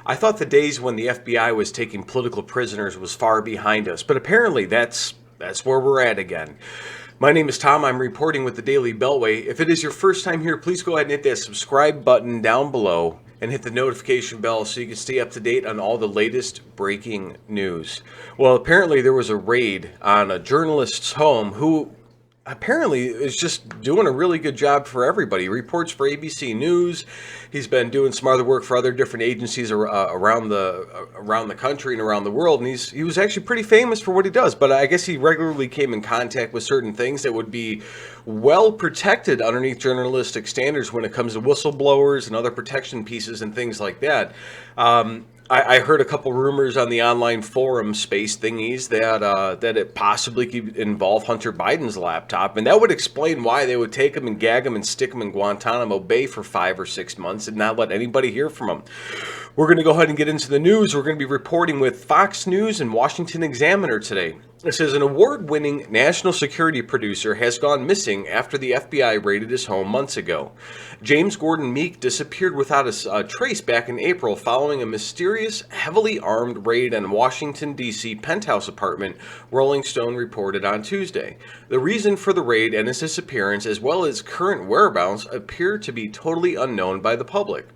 I thought the days when the FBI was taking political prisoners was far behind us, but apparently that's where we're at again. My name is Tom. I'm reporting with the Daily Beltway. If it is your first time here, please go ahead and hit that subscribe button down below and hit the notification bell so you can stay up to date on all the latest breaking news. Well, apparently there was a raid on a journalist's home who apparently is just doing a really good job for everybody. He reports for ABC News. He's been doing some other work for other different agencies around the country and around the world. And he was actually pretty famous for what he does. But I guess he regularly came in contact with certain things that would be well protected underneath journalistic standards when it comes to whistleblowers and other protection pieces and things like that. I heard a couple rumors on the online forum space thingies that it possibly could involve Hunter Biden's laptop, and that would explain why they would take him and gag him and stick him in Guantanamo Bay for 5 or 6 months and not let anybody hear from him. We're going to go ahead and get into the news. We're going to be reporting with Fox News and Washington Examiner today. It says an award-winning national security producer has gone missing after the FBI raided his home months ago. James Gordon Meek disappeared without a trace back in April following a mysterious, heavily armed raid on Washington, D.C. penthouse apartment, Rolling Stone reported on Tuesday. The reason for the raid and his disappearance, as well as current whereabouts, appear to be totally unknown by the public.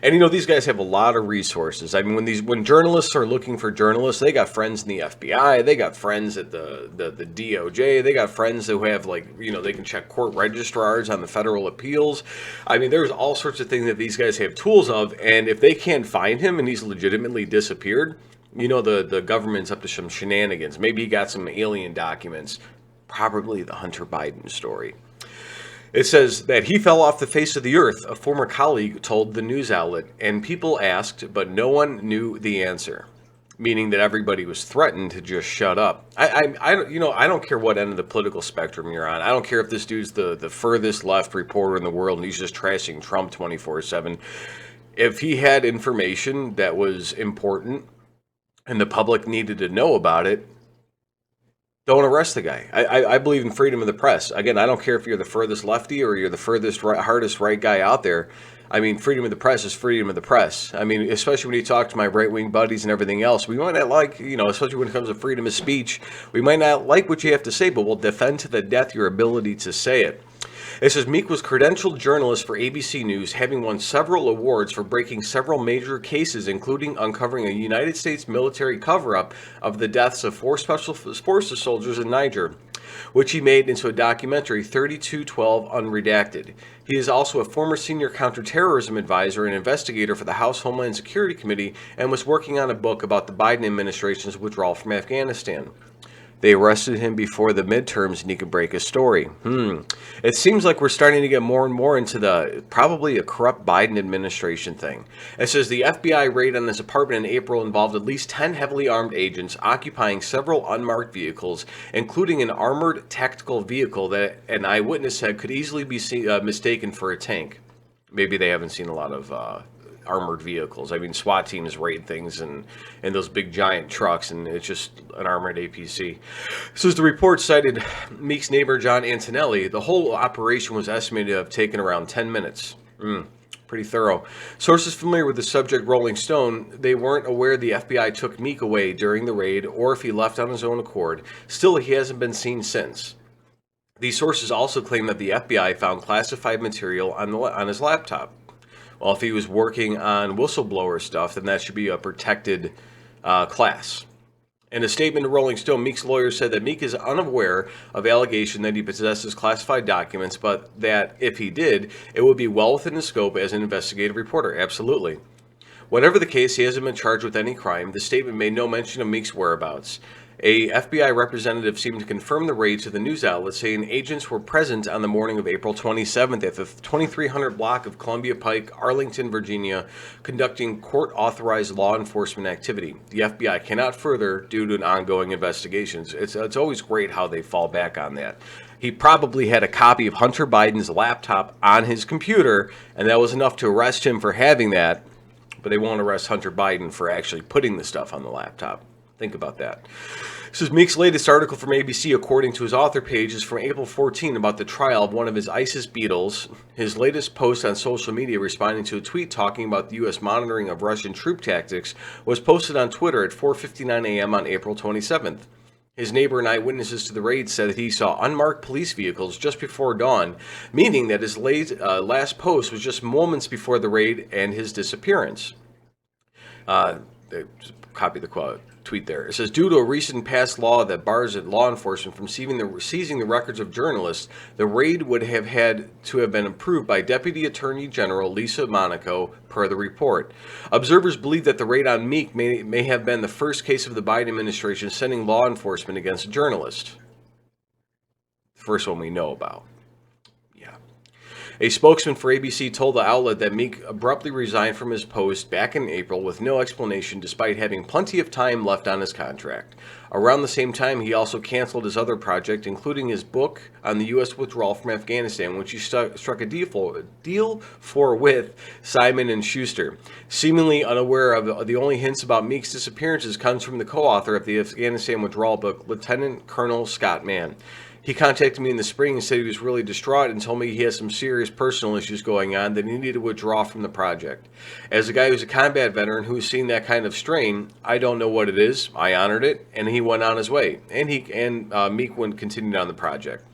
And these guys have a lot of resources. I mean, when journalists are looking for journalists, they got friends in the FBI, they got friends at the DOJ, they got friends who have they can check court registrars on the federal appeals. I mean, there's all sorts of things that these guys have tools of, and if they can't find him and he's legitimately disappeared, the government's up to some shenanigans. Maybe he got some alien documents, probably the Hunter Biden story. It says that he fell off the face of the earth, a former colleague told the news outlet, and people asked, but no one knew the answer, meaning that everybody was threatened to just shut up. I don't care what end of the political spectrum you're on. I don't care if this dude's the furthest left reporter in the world and he's just trashing Trump 24/7. If he had information that was important and the public needed to know about it, don't arrest the guy. I believe in freedom of the press. Again, I don't care if you're the furthest lefty or you're the furthest hardest right guy out there. I mean, freedom of the press is freedom of the press. I mean, especially when you talk to my right-wing buddies and everything else, we might not like, especially when it comes to freedom of speech, we might not like what you have to say, but we'll defend to the death your ability to say it. It says Meek was credentialed journalist for ABC News, having won several awards for breaking several major cases, including uncovering a United States military cover-up of the deaths of 4 Special Forces soldiers in Niger, which he made into a documentary, 3212 Un-Redacted. He is also a former senior counterterrorism advisor and investigator for the House Homeland Security Committee and was working on a book about the Biden administration's withdrawal from Afghanistan. They arrested him before the midterms and he could break his story. It seems like we're starting to get more and more into probably a corrupt Biden administration thing. It says the FBI raid on his apartment in April involved at least 10 heavily armed agents occupying several unmarked vehicles, including an armored tactical vehicle that an eyewitness said could easily be mistaken for a tank. Maybe they haven't seen a lot of armored vehicles. I mean, SWAT teams raid things in those big giant trucks, and it's just an armored APC. So as the report cited Meek's neighbor John Antonelli, the whole operation was estimated to have taken around 10 minutes. Pretty thorough. Sources familiar with the subject Rolling Stone, they weren't aware the FBI took Meek away during the raid or if he left on his own accord. Still, he hasn't been seen since. These sources also claim that the FBI found classified material on his laptop. Well, if he was working on whistleblower stuff, then that should be a protected class. In a statement to Rolling Stone, Meek's lawyer said that Meek is unaware of allegation that he possesses classified documents, but that if he did, it would be well within his scope as an investigative reporter. Absolutely. Whatever the case, he hasn't been charged with any crime. The statement made no mention of Meek's whereabouts. A FBI representative seemed to confirm the raid to the news outlet, saying agents were present on the morning of April 27th at the 2300 block of Columbia Pike, Arlington, Virginia, conducting court-authorized law enforcement activity. The FBI cannot further due to an ongoing investigation. It's always great how they fall back on that. He probably had a copy of Hunter Biden's laptop on his computer, and that was enough to arrest him for having that, but they won't arrest Hunter Biden for actually putting the stuff on the laptop. Think about that. This is Meek's latest article from ABC, according to his author page, is from April 14 about the trial of one of his ISIS beetles. His latest post on social media responding to a tweet talking about the U.S. monitoring of Russian troop tactics was posted on Twitter at 4:59 a.m. on April 27th. His neighbor and eyewitnesses to the raid said that he saw unmarked police vehicles just before dawn, meaning that his last post was just moments before the raid and his disappearance. Copy the quote. Tweet there. It says, due to a recent passed law that bars law enforcement from seizing the records of journalists, the raid would have had to have been approved by Deputy Attorney General Lisa Monaco, per the report. Observers believe that the raid on Meek may have been the first case of the Biden administration sending law enforcement against a journalist. The first one we know about. A spokesman for ABC told the outlet that Meek abruptly resigned from his post back in April with no explanation, despite having plenty of time left on his contract. Around the same time, he also canceled his other project, including his book on the U.S. withdrawal from Afghanistan, which he struck a deal for with Simon & Schuster. Seemingly unaware of the only hints about Meek's disappearances comes from the co-author of the Afghanistan withdrawal book, Lieutenant Colonel Scott Mann. He contacted me in the spring and said he was really distraught and told me he has some serious personal issues going on, that he needed to withdraw from the project. As a guy who's a combat veteran who's seen that kind of strain, I don't know what it is. I honored it, and he went on his way. And Meek continued on the project.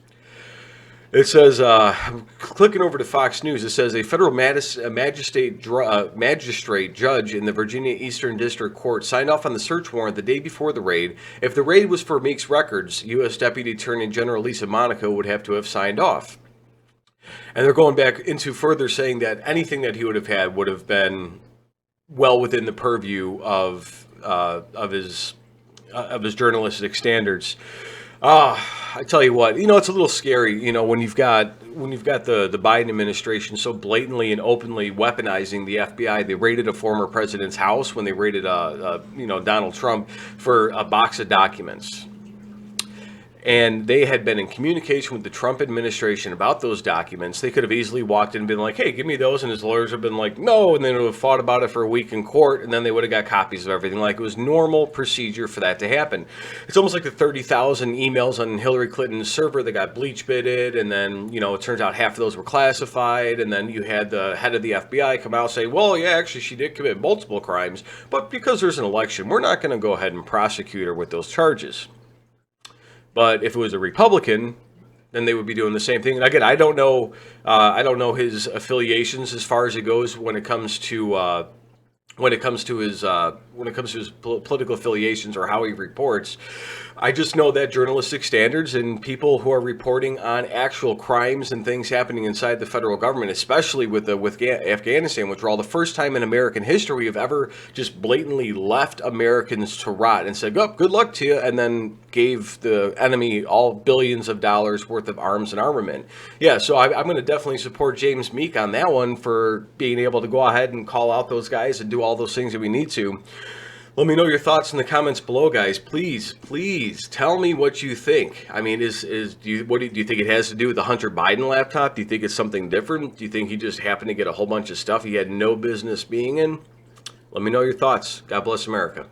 It says, clicking over to Fox News, it says a federal magistrate judge in the Virginia Eastern District Court signed off on the search warrant the day before the raid. If the raid was for Meek's records, U.S. Deputy Attorney General Lisa Monaco would have to have signed off. And they're going back into further saying that anything that he would have had would have been well within the purview of his journalistic standards. I tell you what, it's a little scary, when you've got the Biden administration so blatantly and openly weaponizing the FBI. They raided a former president's house when they raided, Donald Trump for a box of documents. And they had been in communication with the Trump administration about those documents. They could have easily walked in and been like, hey, give me those. And his lawyers have been like, no. And then they would have fought about it for a week in court. And then they would have got copies of everything. Like, it was normal procedure for that to happen. It's almost like the 30,000 emails on Hillary Clinton's server that got bleach bitted. And then, it turns out half of those were classified. And then you had the head of the FBI come out and say, well, yeah, actually, she did commit multiple crimes. But because there's an election, we're not going to go ahead and prosecute her with those charges. But if it was a Republican, then they would be doing the same thing. And again, I don't know his affiliations as far as it goes when it comes to his political affiliations or how he reports. I just know that journalistic standards and people who are reporting on actual crimes and things happening inside the federal government, especially with Afghanistan withdrawal, the first time in American history we've ever just blatantly left Americans to rot and said, oh, good luck to you, and then gave the enemy all billions of dollars worth of arms and armament. Yeah, so I'm going to definitely support James Meek on that one for being able to go ahead and call out those guys and do all those things that we need to. Let me know your thoughts in the comments below, guys. Please tell me what you think. I mean, do you think it has to do with the Hunter Biden laptop? Do you think it's something different? Do you think he just happened to get a whole bunch of stuff he had no business being in? Let me know your thoughts. God bless America.